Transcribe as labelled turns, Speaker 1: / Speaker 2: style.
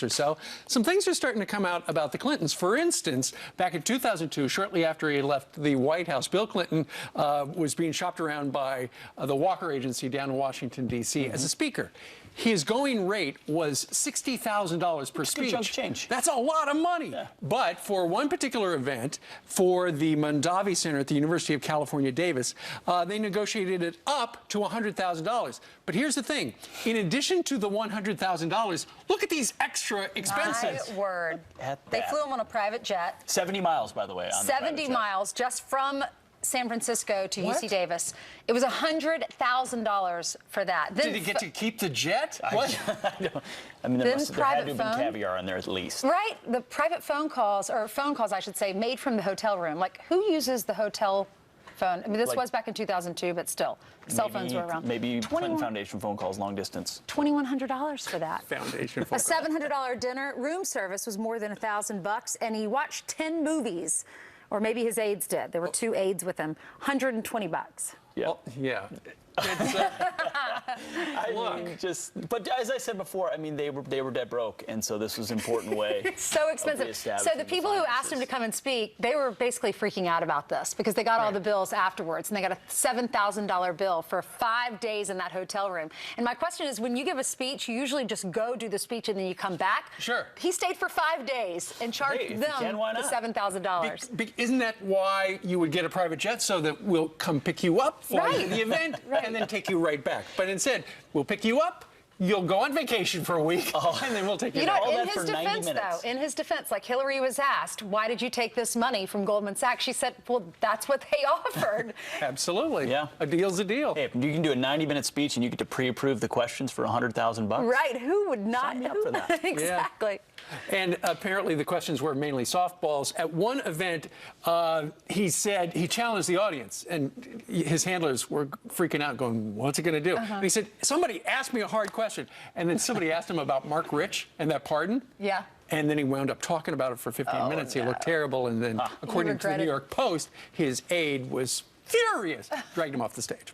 Speaker 1: or so, some things are starting to come out about the Clintons. For instance, back in 2002, shortly after he left the White House, Bill Clinton was being shopped around by the Walker Agency down in Washington, D.C. as a speaker. His going rate was $60,000 per speech.
Speaker 2: Good chunk of change.
Speaker 1: That's a lot of money. Yeah. But for one particular event, for the Mondavi Center at the University of California, Davis, they negotiated it up to $100,000. But here's the thing. In addition to the $100,000, look at these extra expenses.
Speaker 3: My word. They flew him on a private jet.
Speaker 2: 70 miles, by the way. On
Speaker 3: 70 miles just from San Francisco to UC Davis. It was $100,000 for that. Then
Speaker 1: did he get to keep the jet? What?
Speaker 2: I mean, there had to have been caviar on there at least.
Speaker 3: Right. The private phone calls, or phone calls, I should say, made from the hotel room. Like, who uses the hotel phone? I mean, this was back in 2002, but still, cell phones were around.
Speaker 2: Maybe Clinton Foundation phone calls, long distance.
Speaker 3: $2,100 for that.
Speaker 1: Foundation phone.
Speaker 3: A $700 dinner. Room service was more than $1,000, and he watched 10 movies. Or maybe his aides did. There were 2 aides with him. $120.
Speaker 1: Yeah. Well, yeah.
Speaker 2: But as I said before, I mean, they were dead broke, and so this was an important way.
Speaker 3: It's so expensive. So the people who asked him to come and speak, they were basically freaking out about this because they got all the bills afterwards, and they got a $7,000 bill for 5 days in that hotel room. And my question is, when you give a speech, you usually just go do the speech and then you come back.
Speaker 1: Sure.
Speaker 3: He stayed for 5 days and charged them the $7,000.
Speaker 1: Isn't that why you would get a private jet, so that we'll come pick you up for the event? And then take you right back. But instead, we'll pick you up, you'll go on vacation for a week, and then we'll take you back.
Speaker 3: In his defense, though, in his defense, like Hillary was asked, why did you take this money from Goldman Sachs? She said, well, that's what they offered.
Speaker 1: Absolutely.
Speaker 2: Yeah.
Speaker 1: A deal's a deal.
Speaker 2: Hey, you can do a 90-minute speech and you get to pre-approve the questions for $100,000.
Speaker 3: Right. Who would not?
Speaker 2: Sign me up for that.
Speaker 3: Exactly.
Speaker 1: Yeah. And apparently the questions were mainly softballs. At one event, he said, he challenged the audience, and his handlers were freaking out, going, what's he going to do? And he said, somebody asked me a hard question. And then somebody asked him about Mark Rich and that pardon.
Speaker 3: Yeah.
Speaker 1: And then he wound up talking about it for 15 minutes. He looked terrible. And then, according to the New York Post, his aide was furious, dragged him off the stage.